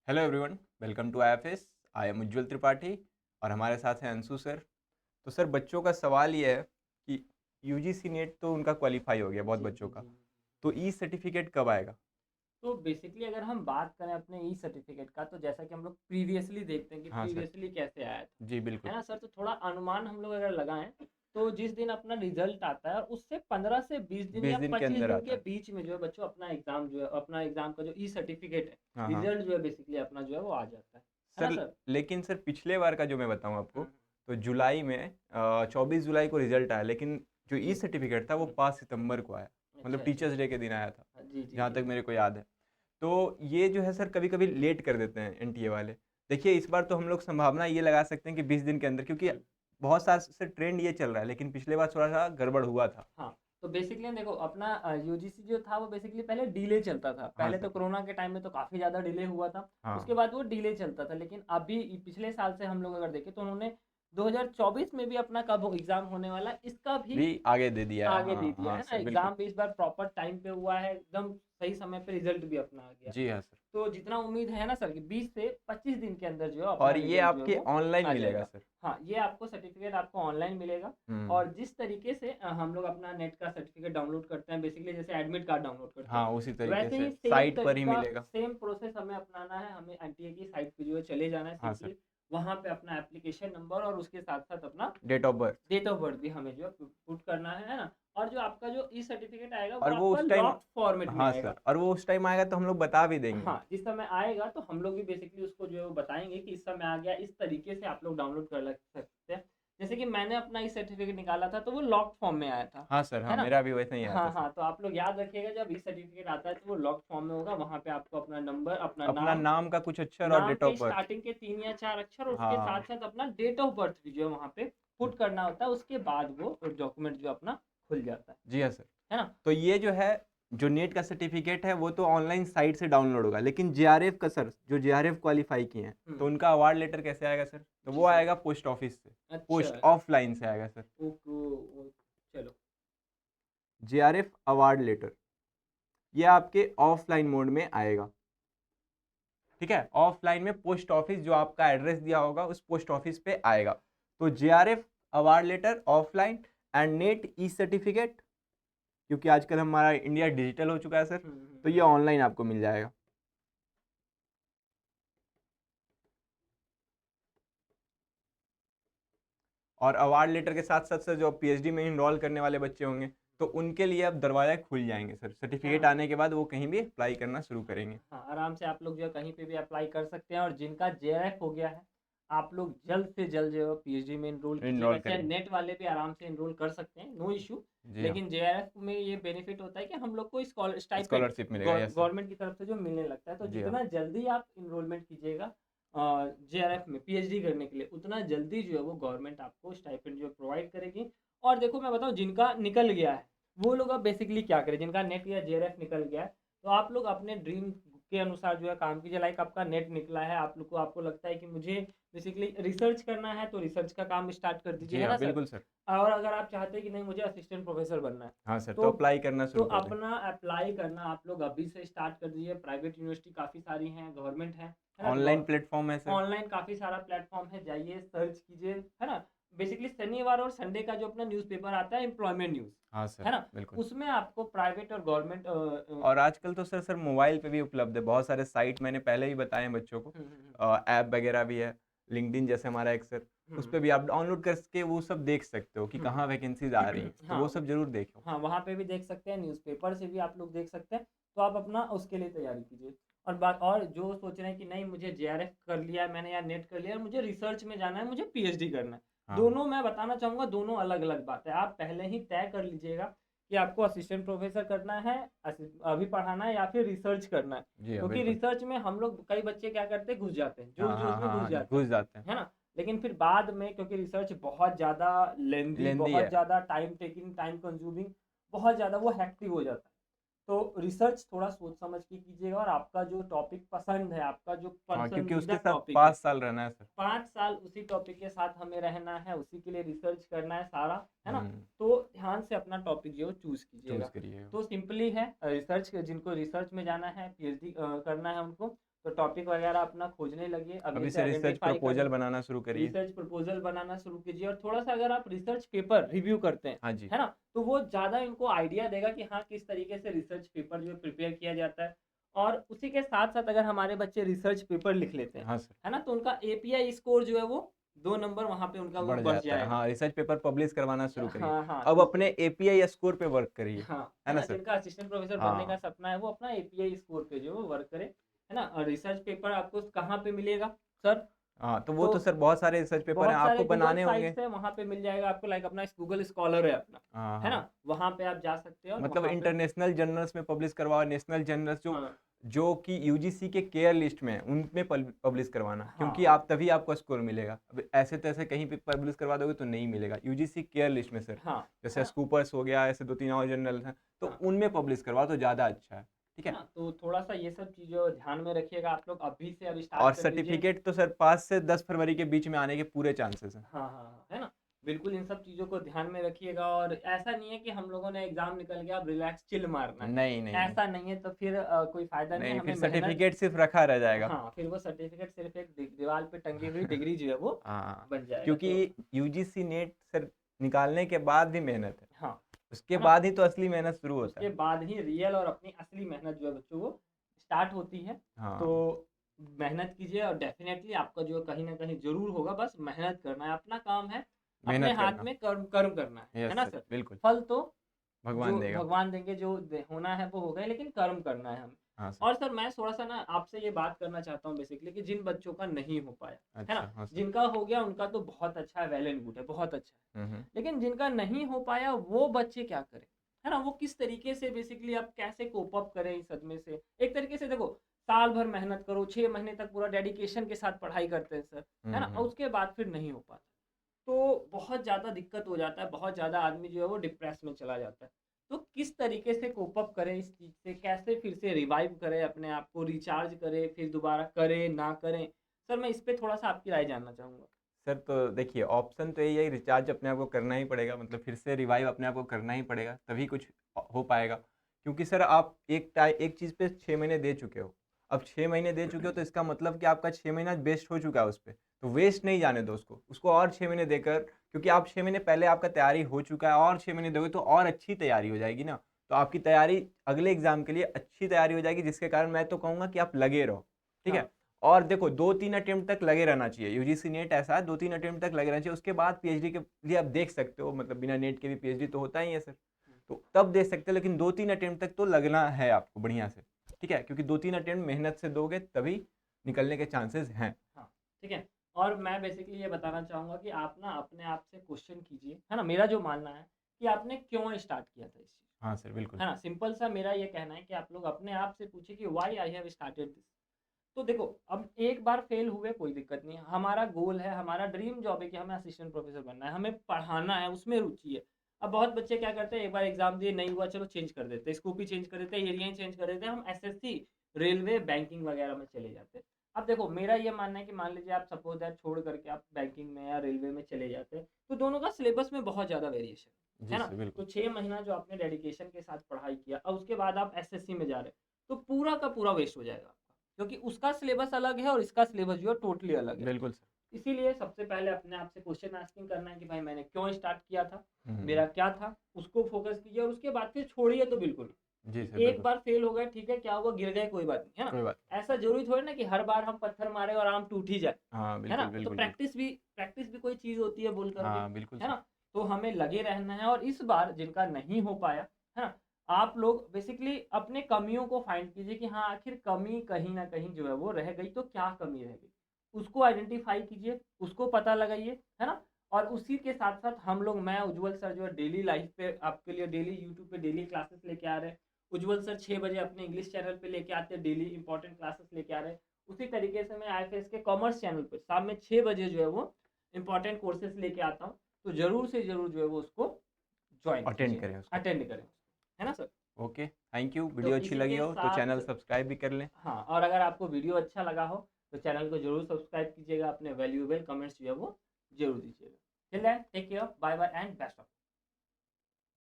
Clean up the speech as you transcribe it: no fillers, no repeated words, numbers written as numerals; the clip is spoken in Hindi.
Hello everyone, welcome to IFS. I am Ujjwal Tripathi और हमारे साथ हैं अंशु सर। तो सर, बच्चों का सवाल ये है कि यूजीसी नेट तो उनका क्वालिफाई हो गया बहुत जी, बच्चों जी, का, जी। तो ई सर्टिफिकेट कब आएगा? तो बेसिकली अगर हम बात करें अपने ई सर्टिफिकेट का, तो जैसा कि हम लोग प्रीवियसली देखते हैं कि हाँ सर। प्रीवियसली कैसे आया था, जी बिल्कुल। है ना सर? तो थोड़ा अनुमान हम लोग अगर लगाएं, तो जिस दिन अपना रिजल्ट आता है और उससे 15 से 20 दिन 20 या दिन के 25 अंदर दिन आता के है। बीच में जो है बच्चों अपना एग्जाम जो है, अपना एग्जाम का जो ई सर्टिफिकेट है, हाँ हाँ। रिजल्ट जो है बेसिकली अपना जो है वो आ जाता है ना सर, सर? लेकिन सर पिछले बार का जो मैं बताऊं आपको, हम्म, तो जुलाई में 24 जुलाई को रिजल्ट आया, लेकिन जो ई जी। सर्टिफिकेट था वो हम्म, 5 सितंबर को आया। अच्छा, मतलब अच्छा। टीचर्स डे के दिन आया था, हाँ, जी, जी, जहाँ जी, तक जी। मेरे को याद है। तो ये जो है सर, कभी कभी लेट कर देते हैं एनटीए वाले। देखिए, इस बार तो हम लोग संभावना ये लगा सकते हैं कि 20 दिन के अंदर, क्योंकि हम्म, बहुत साल से ट्रेंड ये चल रहा है, लेकिन पिछले बार थोड़ा सा गड़बड़ हुआ था। हाँ। तो बेसिकली देखो अपना यूजीसी जो था वो बेसिकली पहले डिले चलता था। हाँ पहले तो सर। कोरोना के टाइम में तो काफ़ी ज़्यादा डिले हुआ था। उसके हाँ। बाद वो डिले चलता था, लेकिन अभी पिछले साल से हम लोग अगर देखें तो उन्होंने 2024 में भी अपना कब एग्ज़ाम होने वाला है, इसका भी भी आगे दे दिया है, आगे दे हाँ दिया हाँ है ना। सर, बिल्कुल। एग्ज़ाम भी इस बार प्रॉपर टाइम पे हुआ है, एकदम सही समय पे रिजल्ट भी अपना आ गया। जी हाँ सर। तो जितना उम्मीद है ना सर कि 20 से 25 दिन के अंदर जो है अपना और ये रिजल्ट जो है आपके वो ऑनलाइन आ मिलेगा जाएगा। सर। हाँ, ये आपको सर्टिफिकेट आपको ऑनलाइन मिलेगा। हम्म। और जिस तरीके से हम लोग अपना नेट का सर्टिफिकेट डाउनलोड करते हैं, बेसिकली जैसे एडमिट कार्ड डाउनलोड करते हैं, हाँ, उसी तरीके वैसे से ही सेम साइट पर ही तरीका, मिलेगा। सेम प्रोसेस हमें अपनाना है। हमें एनटीए की साइट पे जो है चले जाना है हाँ सर। सिंपली। वहाँ पे अपना एप्लीकेशन नंबर और उसके साथ साथ अपना date of birth. Date of birth भी हमें जो है पुट करना है ना। और जो आपका जो ई सर्टिफिकेट आएगा वो और वो आपका उस टाइम, लॉक्ड फॉर्मेट में हाँ आएगा। सर, और वो उस टाइम आएगा तो हम लोग बता भी देंगे। हाँ, जिस समय आएगा तो हम लोग भी बेसिकली उसको जो है वो बताएंगे कि इस समय आ गया, इस तरीके से आप लोग डाउनलोड कर सकते हैं। जैसे कि मैंने अपना ई सर्टिफिकेट निकाला था तो वो लॉक्ड फॉर्म में आया था, हाँ सर, हाँ है ना? मेरा भी वैसा ही आया था हाँ, सर। हाँ, तो आप लोग याद रखिएगा, जब ई सर्टिफिकेट आता है तो वो लॉक्ड फॉर्म में होगा। वहाँ पे आपको अपना नंबर, अपना अपना नाम, नाम का कुछ अक्षर और नाम डेट के ऑफ बर्थ। स्टार्टिंग के 3 या 4 अक्षर और उसके साथ हाँ। साथ अपना डेट ऑफ बर्थ भी जो है वहाँ पे पुट करना होता है। उसके बाद वो डॉक्यूमेंट जो अपना खुल जाता जी हाँ सर। है ना? तो ये जो है, जो नेट का सर्टिफिकेट है वो तो ऑनलाइन साइट से डाउनलोड होगा, लेकिन जेआरएफ का सर, जो जेआरएफ क्वालिफाई किए हैं, तो हम्म, उनका अवार्ड लेटर कैसे आएगा सर? तो जी वो सर। आएगा पोस्ट ऑफिस से। अच्छा। पोस्ट ऑफलाइन से आएगा सर। ओके, चलो। जेआरएफ अवार्ड लेटर, ये आपके ऑफलाइन मोड में आएगा। ठीक है, ऑफलाइन में पोस्ट ऑफिस, जो आपका एड्रेस दिया होगा उस पोस्ट ऑफिस पे आएगा। तो JRF award letter offline, and NET e certificate, क्योंकि आजकल हमारा इंडिया डिजिटल हो चुका है सर, तो ये ऑनलाइन आपको मिल जाएगा। और अवार्ड लेटर के साथ साथ सर, जो पीएचडी में इनरोल करने वाले बच्चे होंगे, तो उनके लिए अब दरवाजा खुल जाएंगे सर। है सर्टिफिकेट ना? आने के बाद वो कहीं भी अप्लाई करना शुरू करेंगे। हाँ, आराम से आप लोग जो है कहीं पे भी अप्लाई कर सकते हैं। और जिनका जेआरएफ हो गया है, आप लोग जल्द से जल्द जो है पीएचडी में एनरोल कीजिए। इनरोल वैसे करेंगे। नेट वाले भी आराम से एनरोल कर सकते हैं, नो इशू। जी हाँ। लेकिन जेआरएफ में ये बेनिफिट होता है कि हम लोग को स्टाइपेंड स्कॉलरशिप मिलेगा, यस सर। गवर्नमेंट की तरफ से जो मिलने लगता है। तो जी हाँ। जितना जल्दी आप इनरोलमेंट कीजिएगा जेआरएफ में पीएचडी करने के लिए, उतना जल्दी जो है वो गवर्नमेंट आपको स्टाइपेंड जो प्रोवाइड करेगी। और देखो मैं बताऊँ, जिनका निकल गया है वो लोग अब बेसिकली क्या करें, जिनका नेट या जेआरएफ निकल गया है, तो आप लोग अपने ड्रीम के अनुसार जो है काम कीजिए। लाइक आपका नेट निकला है, आप लोग को, आपको लगता है कि मुझे बेसिकली रिसर्च करना है, तो रिसर्च का काम स्टार्ट कर दीजिए, जी है हाँ, ना सर? बिल्कुल सर। और अगर आप चाहते हैं कि नहीं मुझे असिस्टेंट प्रोफेसर बनना है, हाँ सर, तो तो अप्लाई करना तो शुरू कर दें। अपना अप्लाई करना आप लोग अभी से स्टार्ट कर दीजिए। प्राइवेट यूनिवर्सिटी काफ़ी सारी हैं, गवर्नमेंट है ना? ऑनलाइन तो प्लेटफॉर्म है सर। ऑनलाइन काफ़ी सारा प्लेटफॉर्म है, जाइए सर्च कीजिए, है ना? बेसिकली शनिवार और संडे का जो अपना न्यूज़पेपर आता है, एम्प्लॉयमेंट न्यूज़, हाँ है सर, ना? बिल्कुल। उसमें आपको प्राइवेट और गवर्नमेंट और आजकल तो सर मोबाइल पे भी उपलब्ध है बहुत सारे साइट, मैंने पहले ही बताए हैं बच्चों को। ऐप वगैरह भी है, लिंक्डइन जैसे हमारा एक सर, उस पर भी आप डाउनलोड करके वो सब देख सकते हो कि कहाँ वैकेंसीज आ रही हैं, तो वो हाँ, सब जरूर देखो। हाँ, वहाँ पे भी देख सकते हैं, न्यूज़पेपर से भी आप लोग देख सकते हैं। तो आप अपना उसके लिए तैयारी कीजिए। और बात, और जो सोच रहे हैं कि नहीं मुझे जेआरएफ कर लिया है मैंने या नेट कर लिया है, मुझे रिसर्च में जाना है, मुझे पीएचडी करना है, हाँ दोनों मैं बताना चाहूँगा, दोनों अलग अलग बात है। आप पहले ही तय कर लीजिएगा कि आपको असिस्टेंट प्रोफेसर करना है, अभी पढ़ाना है, या फिर रिसर्च करना है। जी हाँ, क्योंकि बिल्कुल। रिसर्च में हम लोग, कई बच्चे क्या करते हैं, घुस जाते हैं, जोश हाँ जोश हाँ में हाँ घुस हाँ, जाते घुस जाते हैं। हैं ना? लेकिन फिर बाद में, क्योंकि रिसर्च बहुत ज़्यादा लेंदी, लेंदी बहुत है। ज़्यादा टाइम टेकिंग, टाइम कंज्यूमिंग, बहुत ज़्यादा वो हेक्टिक हो जाता है। तो रिसर्च थोड़ा सोच समझ के कीजिएगा। और आपका जो टॉपिक पसंद है, आपका जो हाँ, क्योंकि पसंदीदा उसके साथ टॉपिक है, 5 साल रहना है सर। 5 साल उसी टॉपिक के साथ हमें रहना है, उसी के लिए रिसर्च करना है सारा, है ना? हम्म। तो ध्यान से अपना टॉपिक जो चूज चूज कीजिएगा। करिए। तो सिंपली है, रिसर्च, जिनको रिसर्च में जाना है, पीएचडी करना है उनको, तो टॉपिक वगैरह अपना खोजने लगिए, अभी अभी से से रिसर्च आइडेंटिफाई प्रपोजल करिए, बनाना शुरू करिए। रिसर्च प्रपोजल बनाना शुरू कीजिए। और थोड़ा सा अगर आप रिसर्च पेपर रिव्यू करते हैं, हाँ जी, है ना, तो वो ज़्यादा इनको आइडिया देगा कि हाँ किस तरीके से रिसर्च पेपर जो है प्रिपेयर किया जाता है। और उसी के साथ साथ अगर हमारे बच्चे रिसर्च पेपर लिख लेते हैं, हाँ सर, है ना, तो उनका एपीआई स्कोर जो है वो 2 नंबर वहाँ पे उनका वो बढ़ बढ़ जाता है। जाएगा। हाँ, रिसर्च पेपर पब्लिश करवाना शुरू करिए। हाँ हाँ, अब तो अपने एपीआई स्कोर पे वर्क करिए, हाँ, है है ना ना, सर? जिनका असिस्टेंट प्रोफेसर बनने का हाँ, सपना है वो अपना एपीआई स्कोर पे जो है वो वर्क करे, है ना। और रिसर्च पेपर आपको कहाँ पे मिलेगा सर? हाँ, तो वो तो तो सर बहुत सारे रिसर्च पेपर हैं, बहुत सारे आपको गूगल बनाने होंगे। साइट्स है, वहाँ पे मिल जाएगा आपको, लाइक अपना गूगल स्कॉलर है अपना, हाँ, है हाँ, ना, वहाँ पे आप जा सकते हैं और मतलब वहाँ पे इंटरनेशनल जर्नल्स में पब्लिश करवाओ, नेशनल जर्नल्स जो हाँ जो कि यूजीसी के केयर लिस्ट में हैं, उनमें पब्लिश करवाना, क्योंकि हाँ आप तभी आपको स्कोर मिलेगा। अब ऐसे तैसे कहीं पे पब्लिश करवा दोगे तो नहीं मिलेगा, यूजीसी केयर लिस्ट में सर। हाँ, है जैसे ना, स्कूपर्स हो गया, ऐसे 2-3 और जर्नल हैं, तो हाँ, उनमें पब्लिश करवाओ तो ज़्यादा अच्छा है, ठीक है है? ना। तो थोड़ा सा ये सब चीज़ों ध्यान में रखिएगा आप लोग, अभी से अब और स्टार्ट कर दीजिए। सर्टिफिकेट तो सर 5 से 10 फरवरी के बीच में आने के पूरे चांसेस हैं। हाँ हाँ हाँ, है ना, बिल्कुल इन सब चीज़ों को ध्यान में रखिएगा। और ऐसा नहीं है कि हम लोगों ने एग्जाम निकल गया अब रिलैक्स चिल मारना है, नहीं, नहीं, नहीं। ऐसा नहीं है। तो फिर कोई फायदा नहीं है, नहीं, हमें फिर मेहनत, सर्टिफिकेट सिर्फ रखा रह जाएगा। हाँ, फिर वो सर्टिफिकेट सिर्फ एक दीवार पे टंगी हुई डिग्री जो है वो हाँ, बन जाएगा। तो क्योंकि यूजीसी नेट सर निकालने के बाद भी मेहनत है, हाँ, उसके है ना, बाद ही तो असली मेहनत शुरू होता उसके है। बाद ही रियल और अपनी असली मेहनत जो है बच्चों को स्टार्ट होती है। तो हाँ, मेहनत कीजिए और डेफिनेटली आपका जो है कहीं ना कहीं जरूर होगा, बस मेहनत करना है, अपना काम है, अपने मेहनत हाथ करना। में कर्म कर्म करना है यस ना सर, सर। बिल्कुल, फल तो जो भगवान देगा। भगवान देंगे, जो होना है वो होगा ही, लेकिन कर्म करना है हमें। हाँ सर, और सर मैं थोड़ा सा ना आपसे ये बात करना चाहता हूँ बेसिकली, कि जिन बच्चों का नहीं हो पाया, है ना, अच्छा, हाँ सर। जिनका हो गया उनका तो बहुत अच्छा है, वेल एंड गुड है, बहुत अच्छा है। हुँ, हुँ। लेकिन जिनका नहीं हो पाया वो बच्चे क्या करें, है ना, वो किस तरीके से बेसिकली आप कैसे कोप अप करें इस सदमे से। एक तरीके से देखो, साल भर मेहनत करो, 6 महीने तक पूरा डेडिकेशन के साथ पढ़ाई करते हैं सर, है हुँ, ना, और हुँ। उसके बाद फिर नहीं हो पाता, तो बहुत ज़्यादा दिक्कत हो जाता है, बहुत ज़्यादा आदमी जो है वो डिप्रेस में चला जाता है। तो किस तरीके से कोप अप करें इस चीज़ से, कैसे फिर से रिवाइव करें अपने आप को, रिचार्ज करें, फिर दोबारा करें ना करें? सर मैं इस पे थोड़ा सा आपकी राय जानना चाहूँगा। सर तो देखिए, ऑप्शन तो यही है, रिचार्ज अपने आप को करना ही पड़ेगा, मतलब फिर से रिवाइव अपने आप को करना ही पड़ेगा, तभी कुछ हो पाएगा। क्योंकि सर आप एक चीज़ पे 6 महीने दे चुके हो, अब 6 महीने दे चुके हो तो इसका मतलब कि आपका 6 महीना वेस्ट हो चुका है उस पे, तो वेस्ट नहीं जाने दो उसको और 6 महीने देकर, क्योंकि आप 6 महीने पहले आपका तैयारी हो चुका है, और 6 महीने दोगे तो और अच्छी तैयारी हो जाएगी ना, तो आपकी तैयारी अगले एग्ज़ाम के लिए अच्छी तैयारी हो जाएगी, जिसके कारण मैं तो कहूँगा कि आप लगे रहो, ठीक है? हाँ, और देखो 2-3 अटेम्प्ट तक लगे रहना चाहिए, यूजीसी नेट ऐसा है 2-3 अटेम्प्ट तक लगे रहना चाहिए, उसके बाद पीएचडी के लिए आप देख सकते हो, मतलब बिना नेट के भी पीएचडी तो होता ही है सर, तो तब दे सकते हो, लेकिन 2-3 अटेम्प्ट तक तो लगना है आपको बढ़िया से, ठीक है? क्योंकि 2-3 अटेम्प्ट मेहनत से दोगे तभी निकलने के चांसेस हैं। हाँ, ठीक है। और मैं बेसिकली ये बताना चाहूँगा कि आप ना अपने आप से क्वेश्चन कीजिए, है ना, मेरा जो मानना है कि आपने क्यों स्टार्ट किया था इस चीज़, हाँ सर, बिल्कुल। है ना, सिंपल सा मेरा ये कहना है कि आप लोग अपने आप से पूछिए कि why I have started this. तो देखो, अब एक बार फेल हुए कोई दिक्कत नहीं है, हमारा गोल है, हमारा ड्रीम जॉब है कि हमें असिस्टेंट प्रोफेसर बनना है, हमें पढ़ाना है, उसमें रुचि है। अब बहुत बच्चे क्या करते हैं, एक बार एग्जाम दिए नहीं हुआ, चलो चेंज कर देते हैं, स्कोप ही चेंज कर देते हैं, एरिया ही चेंज कर देते हैं, हम एसएससी, रेलवे, बैंकिंग वगैरह में चले जाते हैं। अब देखो मेरा ये मानना है कि मान लीजिए आप सपोज दैट छोड़ करके आप बैंकिंग में या रेलवे में चले जाते हैं, तो दोनों का सिलेबस में बहुत ज़्यादा वेरिएशन जी है ना। सर, तो बिल्कुल। 6 महीना जो आपने डेडिकेशन के साथ पढ़ाई किया और उसके बाद आप एसएससी में जा रहे हैं, तो पूरा का पूरा वेस्ट हो जाएगा आपका, क्योंकि उसका सिलेबस अलग है और इसका सिलेबस जो है टोटली अलग है। बिल्कुल सर। इसीलिए सबसे पहले अपने आप से क्वेश्चन आस्किंग करना है कि भाई मैंने क्यों स्टार्ट किया था, हुँ, हुँ, मेरा हुँ। क्या था, उसको फोकस कीजिए और उसके बाद फिर छोड़िए तो बिल्कुल जी नहीं। सर, कि एक बिल्कुल। बार फेल हो गए, ठीक है, क्या हुआ, गिर गए, कोई बात नहीं, है ना। कोई बात ऐसा जरूरी थोड़ी ना कि हर बार हम पत्थर मारे और आम टूट ही जाए, हाँ, है ना। बिल्कुल, तो बिल्कुल, बिल्कुल। प्रैक्टिस भी कोई चीज होती है बोल करके, हाँ, बिल्कुल है सर। ना। तो हमें लगे रहना है और इस बार जिनका नहीं हो पाया, है ना, आप लोग बेसिकली अपने कमियों को फाइंड कीजिए कि हाँ आखिर कमी कहीं ना कहीं जो है वो रह गई, तो क्या कमी रह गई, उसको आइडेंटिफाई कीजिए, उसको पता लगाइए, है ना। और उसी के साथ साथ हम लोग, मैं उज्जवल सर जो है डेली लाइफ पे आपके लिए डेली यूट्यूब पे डेली क्लासेस लेके आ रहे हैं। उज्जवल सर 6 बजे अपने इंग्लिश चैनल पे लेके आते हैं, डेली इंपॉर्टेंट क्लासेस लेके आ रहे हैं। उसी तरीके से मैं आईएफएस के कॉमर्स चैनल पे शाम में 6 बजे जो है वो इंपॉर्टेंट कोर्सेज लेके आता हूँ। तो जरूर से जरूर जो है वो उसको ज्वाइन अटेंड कीजिए, करें उसको। अटेंड करें, है ना सर। Okay, thank you. तो वीडियो अच्छी इसी लगी के हो तो साथ, चैनल सब्सक्राइब भी कर लें। हाँ, और अगर आपको वीडियो अच्छा लगा हो तो चैनल को जरूर सब्सक्राइब कीजिएगा, अपने वैल्यूएबल कमेंट्स जो है वो जरूर दीजिएगा। Till then take care, bye bye and best of.